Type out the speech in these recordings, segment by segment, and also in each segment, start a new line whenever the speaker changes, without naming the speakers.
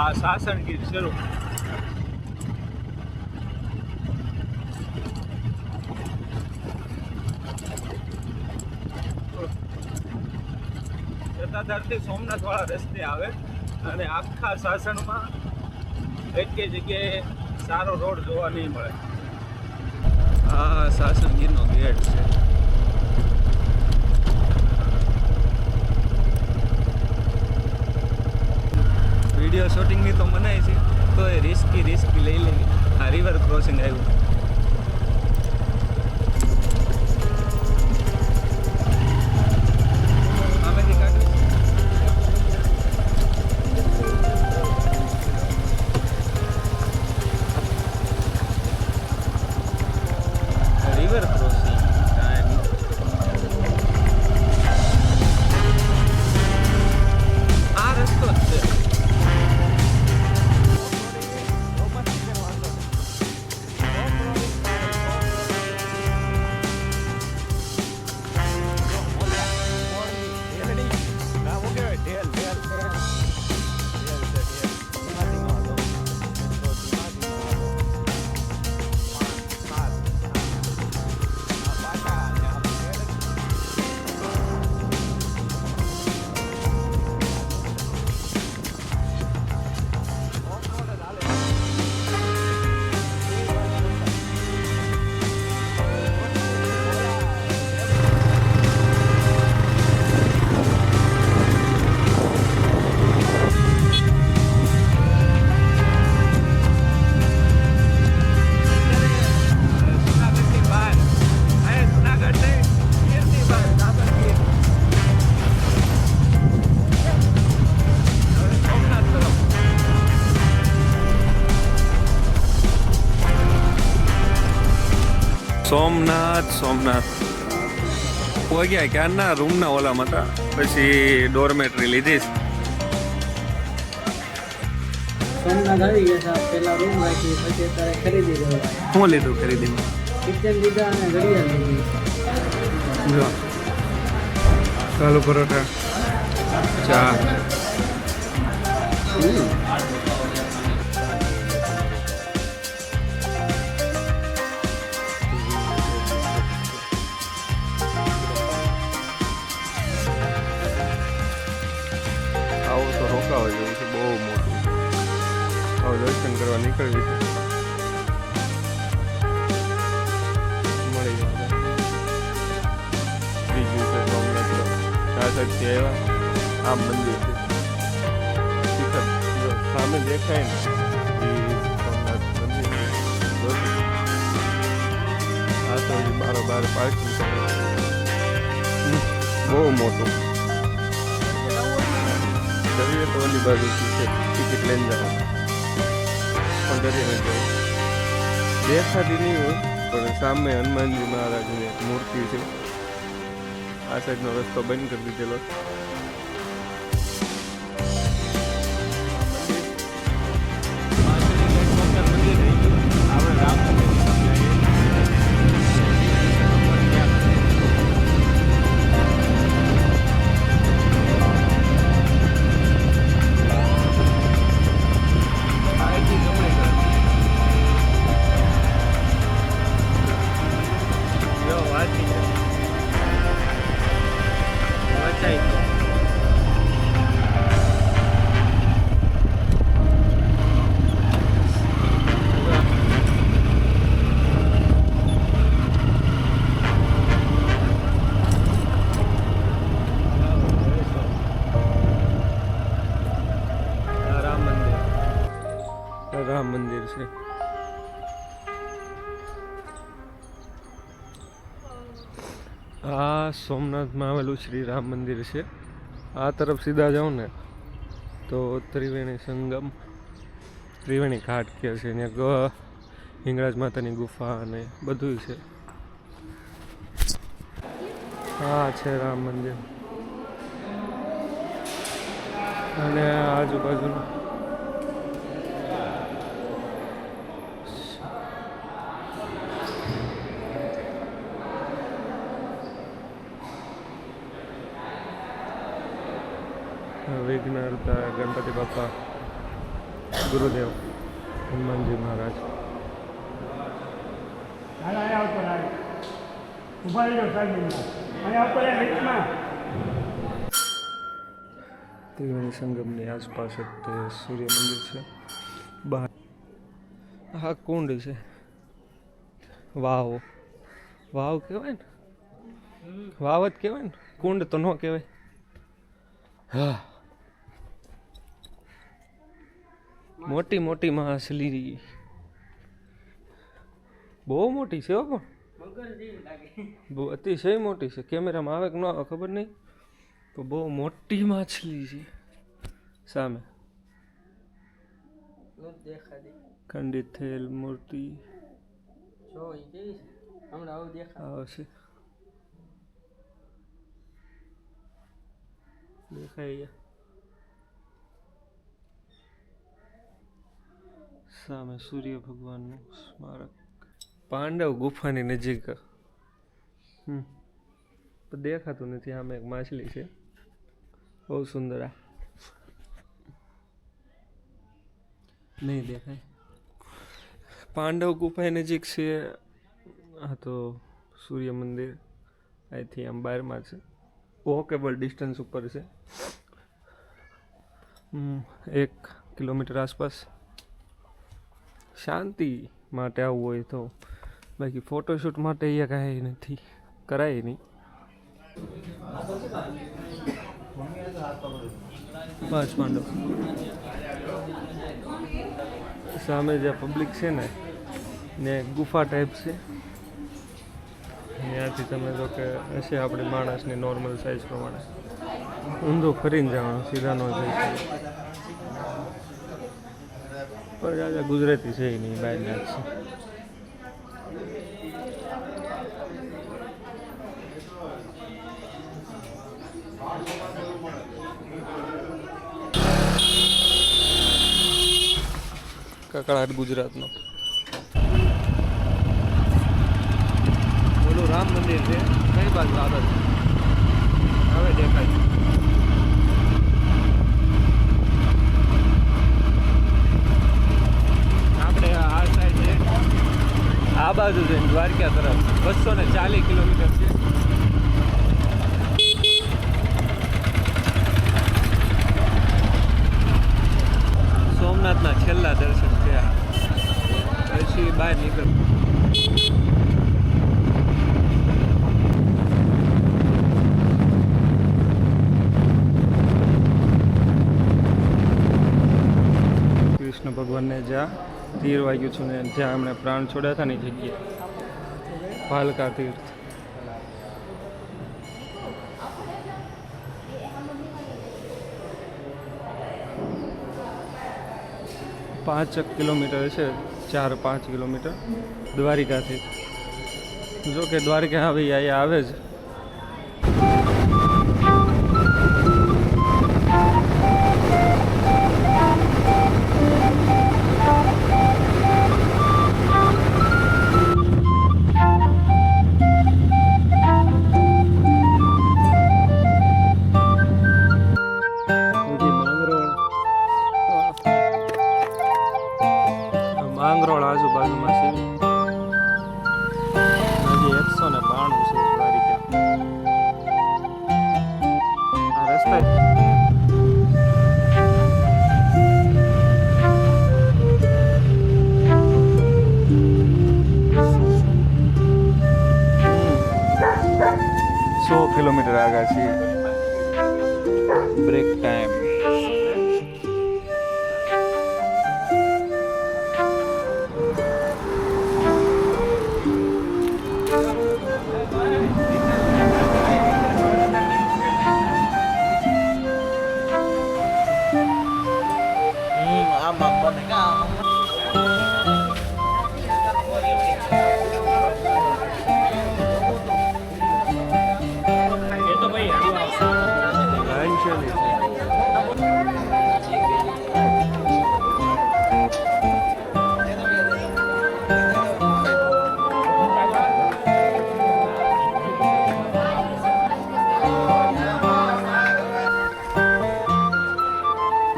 આ સાસણગીર શરૂ. સત્તાધારથી સોમનાથ વાળા રસ્તે આવે અને આખા સાસણમાં એક જગ્યાએ સારો રોડ જોવા નહીં મળે. આ સાસણગીરનો ગેટ છે. વિડીયો શૂટિંગની તો મનાય છે, તો એ રિસ્કી લઈ લેવી. આ રિવર ક્રોસિંગ આવ્યું. રિવર ક્રોસિંગ આ રસ્તો જ છે. સોમનાથ પહોંચ્યા ક્યારના રૂમના ઓલામાં હતા, પછી ડોરમેટરી લીધી.
સોમનાથ આવી ગયા છે. પેલા રૂમ રાખી, પછી અત્યારે ખરીદી ગયો.
શું લીધું ખરીદીમાં?
કિચન લીધા અને ઘડિયાળ લીધી.
જો ચાલુ પરોઠા, ચા. આવું તો રોકાવા જેવું છે, બહુ મોટું. હવે દર્શન કરવા નીકળવી છે. મળી જાય બીજું છે સોમનાથ. આ સાઈડથી આવ્યા, આ મંદિર છે. સામે દેખાય ને એ સોમનાથ મંદિર. આ તો બાર પાર્કિંગ કરે, બહુ મોટું. દરિયે તો ઓલી બાજુથી છે, ટિકિટ લઈને જવાનું. પણ દરિયે જવું દેખાતી નહીં હોય, પણ સામે હનુમાનજી મહારાજની એક મૂર્તિ છે. આ સાઈડનો રસ્તો બંધ કરી દીધેલો. રામ મંદિર છે. આ સોમનાથમાં આવેલું શ્રી રામ મંદિર છે. આ તરફ સીધા જાઓ ને તો ત્રિવેણી સંગમ, ત્રિવેણી ઘાટ કહે છે. ત્યાં હિંગળાજ માતાની ગુફા અને બધું છે. આ છે રામ મંદિર અને આજુબાજુનું વિઘ્નહર્તા ગણપતિ બાપા. ગુરુદેવ હનુમાનજી મહારાજ. ત્રિવેણી સંગમની આસપાસ જ તે સૂર્ય મંદિર છે. બહાર હા કુંડ છે. વાવ વાવ કહેવાય ને, વાવ જ કહેવાય ને, કુંડ તો ન કહેવાય. હા મોટી મોટી માછલી, બહુ મોટી છે હો, પણ બહુ અતિશય મોટી છે. કેમેરામાં આવે કે ન આવે ખબર નહીં, તો બહુ મોટી માછલી છે. સામે ખંડિત થયેલ મૂર્તિ આવશે, દેખાય. સામે સૂર્ય ભગવાનનું સ્મારક. પાંડવ ગુફાની નજીક તો દેખાતું નથી. આમાં એક માછલી છે, બહુ સુંદર. આ નહીં દેખાય. પાંડવ ગુફા નજીક છે. હા તો સૂર્ય મંદિર અહીંથી આમ બહારમાં છે, વોકેબલ ડિસ્ટન્સ ઉપર છે. 1 કિલોમીટર આસપાસ. શાંતિ માટે આવવું હોય તો, બાકી ફોટોશૂટ માટે અહીંયા કાંઈ નથી, કરાય નહીં. 5 પાંડવ. સામે જે પબ્લિક છે ને ગુફા ટાઈપ છે. ત્યાંથી તમે જો કે હશે આપણી માણસની નોર્મલ સાઇઝ પ્રમાણે. ઊંધું ફરીને જવાનું, સીધા ન જઈ શકે. પણ દાદા ગુજરાતી છે નહીં, બહારના જ છે. કકળાટ ગુજરાતનો. ઓલું રામ મંદિર છે, કઈ બાજુ આગળ હવે દેખાય. આપણે આ સાઈડ છે, આ બાજુ છે દ્વારકા તરફ. 240 કિલોમીટર છે. સોમનાથના છેલ્લા દર્શન છે. પછી બહાર નીકળ. કૃષ્ણ ભગવાનને જ્યાં તીર વાગ્યું છું ને જ્યાં એમણે પ્રાણ છોડ્યા હતા ને જગ્યાએ ભાલકા તીર્થ. પાંચ કિલોમીટર છે, 4-5 કિલોમીટર દ્વારિકાથી. જો કે દ્વારકા આવી અહીંયા આવે જ. માંગરોળ આજુબાજુમાં છે. હજી 192 છે દ્વારિકા. આ રસ્તા કિલોમીટર આગળ છે. Break time.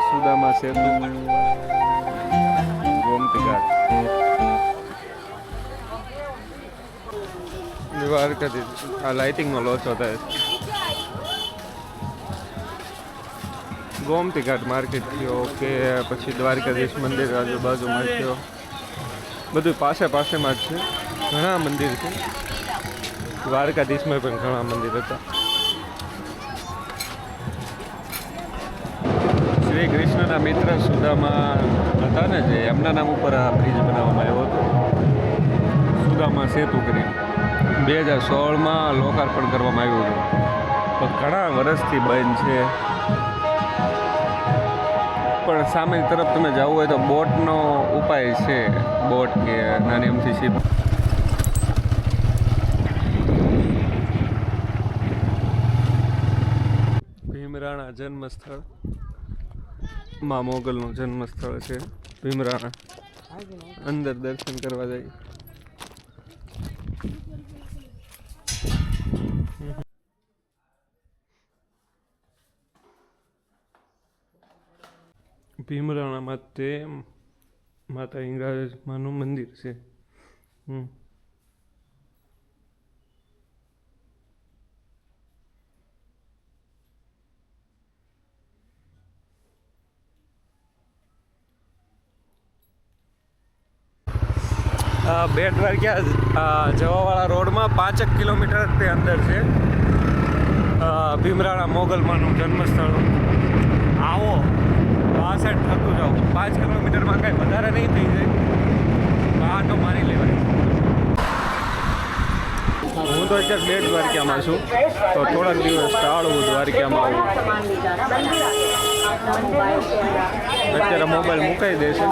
સુદામા સેતુ ગોમતી ઘાટ દ્વારકાધીશ આ લાઇટિંગનો લોસો થાય છે. ગોમતી ઘાટ માર્કેટ થયો કે પછી દ્વારકાધીશ મંદિર આજુબાજુમાં થયો, બધું પાસેમાં જ છે. ઘણા મંદિર છે, દ્વારકાધીશમાં પણ ઘણા મંદિર હતા. શ્રી કૃષ્ણના મિત્ર સુદામા હતા ને, જે એમના નામ ઉપર આ બ્રિજ બનાવવામાં આવ્યો હતો, સુદામા સેતુ કરી 2016માં લોકાર્પણ કરવામાં આવ્યું હતું, તો ઘણા વર્ષથી બંધ છે. પણ સામે તરફ તમે જવું હોય તો બોટનો ઉપાય છે, બોટ કે નાની અમથી શીપ. ભીમરાણા જન્મસ્થળ, મા મોગલનું જન્મસ્થળ છે ભીમરાણા. અંદર દર્શન કરવા જાય. ભીમરાણામાં તે માતા હિંગળાજમાનું મંદિર છે. બેટ દ્વારકા જવાવાળા રોડમાં 5 કિલોમીટર તે અંદર છે ભીમરાણા મોગલમાનું જન્મસ્થળ. આવો આ સાઈડ થતું જાઓ, 5 કિલોમીટરમાં કાંઈ વધારે નહીં થઈ જાય, આટો મારી લેવાય. હું તો અત્યારે બેટ દ્વારકામાં છું, તો થોડાક દિવસ ટાળું દ્વારકામાં આવું. અત્યારે મોબાઈલ મુકાઈ દેશે.